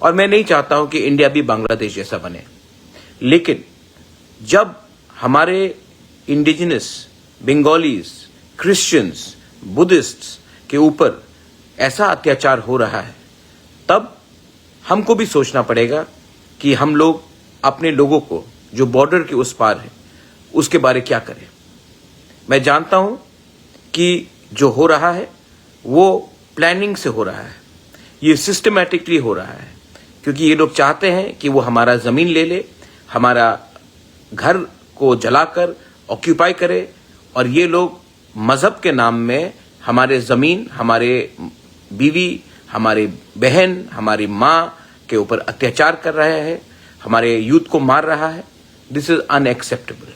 और मैं नहीं चाहता हूं कि इंडिया भी बांग्लादेश जैसा बने। लेकिन जब हमारे इंडिजिनस बंगालीज, क्रिश्चियंस, बुद्धिस्ट्स के ऊपर ऐसा अत्याचार हो रहा है, तब हमको भी सोचना पड़ेगा कि हम लोग अपने लोगों को जो बॉर्डर के उस पार है उसके बारे क्या करें। मैं जानता हूं कि जो हो रहा है वो प्लानिंग से हो रहा है, ये सिस्टमैटिकली हो रहा है, क्योंकि ये लोग चाहते हैं कि वो हमारा जमीन ले ले, हमारा घर को जलाकर ऑक्यूपाई करे, और ये लोग मजहब के नाम में हमारे जमीन, हमारे बीवी, हमारे बहन, हमारी माँ के ऊपर अत्याचार कर रहा है, हमारे यूथ को मार रहा है। This is unacceptable.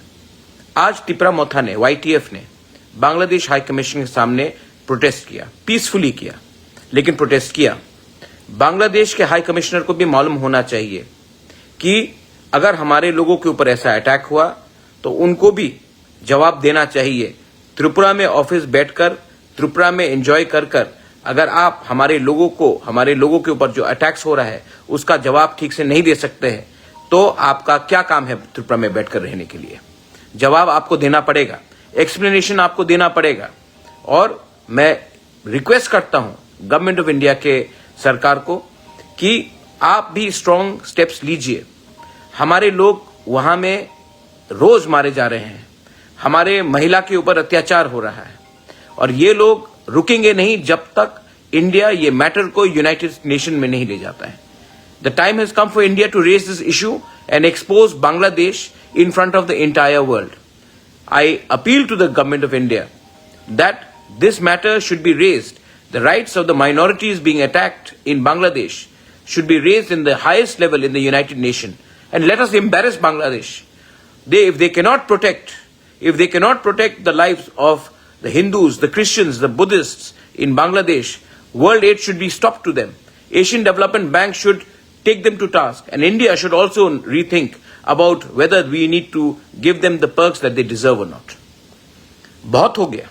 आज टिपरा मोथा ने, YTF ने बांग्लादेश हाई कमीशन के सामने प्रोटेस्ट किया, पीसफुली किया, लेकिन प्रोटेस्ट किया। बांग्लादेश के हाई कमिश्नर को भी मालूम होना चाहिए कि अगर हमारे लोगों के ऊपर ऐसा अटैक हुआ तो उनको भी जवाब देना चाहिए। त्रिपुरा में ऑफिस बैठकर, त्रिपुरा में एंजॉय कर कर अगर आप हमारे लोगों के ऊपर जो अटैक्स हो रहा है उसका जवाब ठीक से नहीं दे सकते हैं, तो आपका क्या काम है त्रिपुरा में बैठकर रहने के लिए? जवाब आपको देना पड़ेगा, एक्सप्लेनेशन आपको देना पड़ेगा। और मैं रिक्वेस्ट करता हूं गवर्नमेंट ऑफ इंडिया के सरकार को कि आप भी स्ट्रांग स्टेप्स लीजिए। हमारे लोग वहां में रोज मारे जा रहे हैं, हमारे महिला के ऊपर अत्याचार हो रहा है, और ये लोग रुकेंगे नहीं जब तक इंडिया ये मैटर को यूनाइटेड नेशन में नहीं ले जाता है। The time has come for India to raise this issue and expose Bangladesh in front of the entire world. I appeal to the government of India that this matter should be raised. The rights of the minorities being attacked in Bangladesh should be raised in the highest level in the United Nations. And let us embarrass Bangladesh. If they cannot protect the lives of the Hindus, the Christians, the Buddhists in Bangladesh, world aid should be stopped to them. Asian Development Bank should take them to task. And India should also rethink about whether we need to give them the perks that they deserve or not. बहुत हो गया।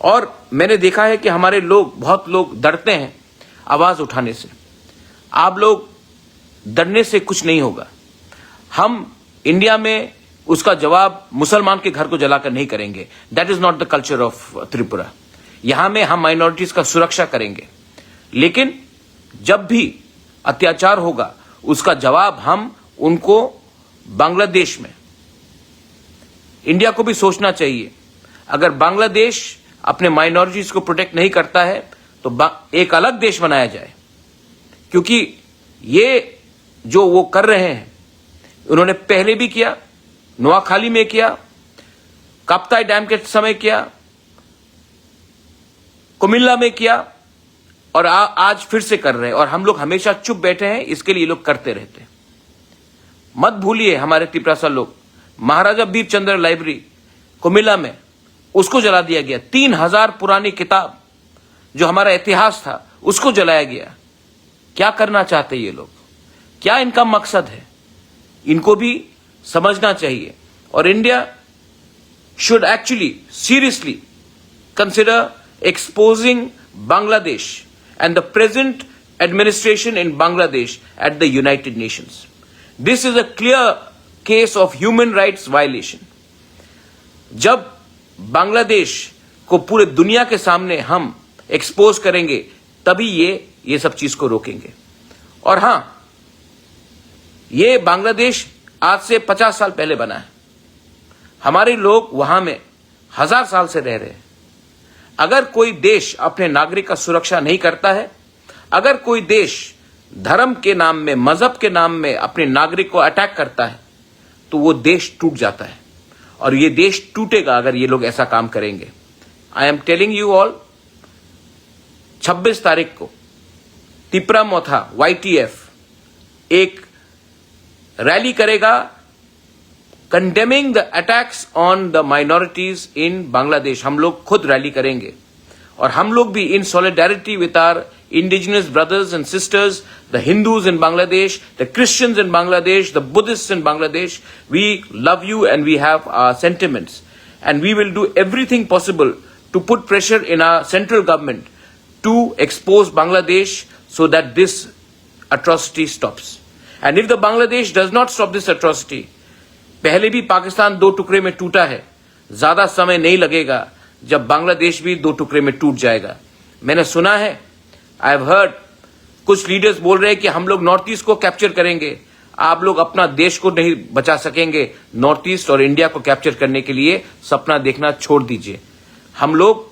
और मैंने देखा है कि हमारे लोग, बहुत लोग डरते हैं आवाज उठाने से। आप लोग डरने से कुछ नहीं होगा। हम इंडिया में उसका जवाब मुसलमान के घर को जलाकर नहीं करेंगे। That is not the culture of Tripura. यहां में हम माइनॉरिटीज का सुरक्षा करेंगे, लेकिन जब भी अत्याचार होगा उसका जवाब हम उनको बांग्लादेश में, इंडिया को भी सोचना चाहिए। अगर बांग्लादेश अपने माइनॉरिटीज को प्रोटेक्ट नहीं करता है तो एक अलग देश बनाया जाए, क्योंकि ये जो वो कर रहे हैं उन्होंने पहले भी किया, नोआखाली में किया, काप्ताई डैम के समय किया, कुमिल्ला में किया, और आज फिर से कर रहे हैं। और हम लोग हमेशा चुप बैठे हैं, इसके लिए ये लोग करते रहते हैं। मत भूलिए हमारे त्रिपुरा लोग, महाराजा बीरचंद्र लाइब्रेरी कुमिल्ला में उसको जला दिया गया। 3000 पुरानी किताब जो हमारा इतिहास था उसको जलाया गया। क्या करना चाहते ये लोग? क्या इनका मकसद है? इनको भी समझना चाहिए। और India should actually seriously consider exposing Bangladesh and the present administration in Bangladesh at the United Nations. This is a clear case of human rights violation. जब बांग्लादेश को पूरे दुनिया के सामने हम एक्सपोज करेंगे तभी ये सब चीज को रोकेंगे। और हां, ये बांग्लादेश आज से 50 साल पहले बना है। हमारे लोग वहां में 1000 साल से रह रहे हैं। अगर कोई देश अपने नागरिक का सुरक्षा नहीं करता है, अगर कोई देश धर्म के नाम में, मजहब के नाम में अपने नागरिक को अटैक करता है, तो वो देश टूट जाता है। और ये देश टूटेगा अगर ये लोग ऐसा काम करेंगे। I am telling you all, 26 तारीख को टिपरा मोथा YTF एक रैली करेगा condemning the attacks on the minorities in Bangladesh. हम लोग खुद रैली करेंगे और हम लोग भी in solidarity with our indigenous brothers and sisters, the Hindus in Bangladesh, the Christians in Bangladesh, the Buddhists in Bangladesh, we love you and we have our sentiments. And we will do everything possible to put pressure in our central government to expose Bangladesh so that this atrocity stops. And if the Bangladesh does not stop this atrocity, पहले भी पाकिस्तान दो टुकड़े में टूटा है, ज्यादा समय नहीं लगेगा जब बांग्लादेश भी दो टुकड़े में टूट जाएगा. मैंने सुना है, आई हैव हर्ड, कुछ लीडर्स बोल रहे हैं कि हम लोग नॉर्थ ईस्ट को कैप्चर करेंगे. आप लोग अपना देश को नहीं बचा सकेंगे. नॉर्थ ईस्ट और इंडिया को कैप्चर करने के लिए सपना देखना छोड़ दीजिए. हम लोग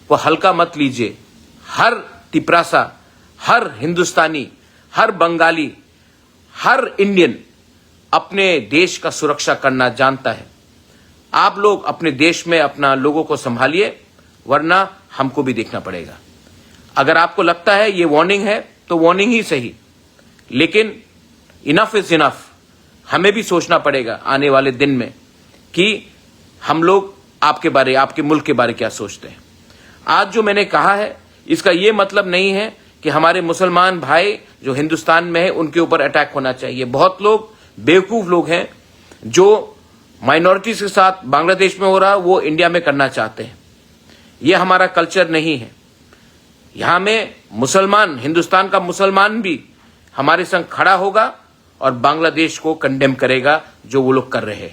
को हल्का मत लीजिए. हर तिपरासा, हर हिंदुस्तानी, हर बंगाली, हर इंडियन अपने देश का सुरक्षा करना जानता है. आप लोग अपने देश में अपना लोगों को संभालिए, वरना हमको भी देखना पड़ेगा. अगर आपको लगता है ये वार्निंग है तो वार्निंग ही सही, लेकिन इनफ इज इनफ. हमें भी सोचना पड़ेगा आने वाले दिन में कि हम लोग आपके बारे, आपके मुल्क के बारे क्या सोचते हैं. आज जो मैंने कहा है इसका ये मतलब नहीं है कि हमारे मुसलमान भाई जो हिंदुस्तान में है उनके ऊपर अटैक होना चाहिए. बहुत लोग बेवकूफ लोग हैं जो माइनॉरिटीज के साथ बांग्लादेश में हो रहा वो इंडिया में करना चाहते हैं. ये हमारा कल्चर नहीं है. यहां में मुसलमान, हिंदुस्तान का मुसलमान भी हमारे संग खड़ा होगा और बांग्लादेश को कंडेम करेगा जो वो लोग कर रहे हैं.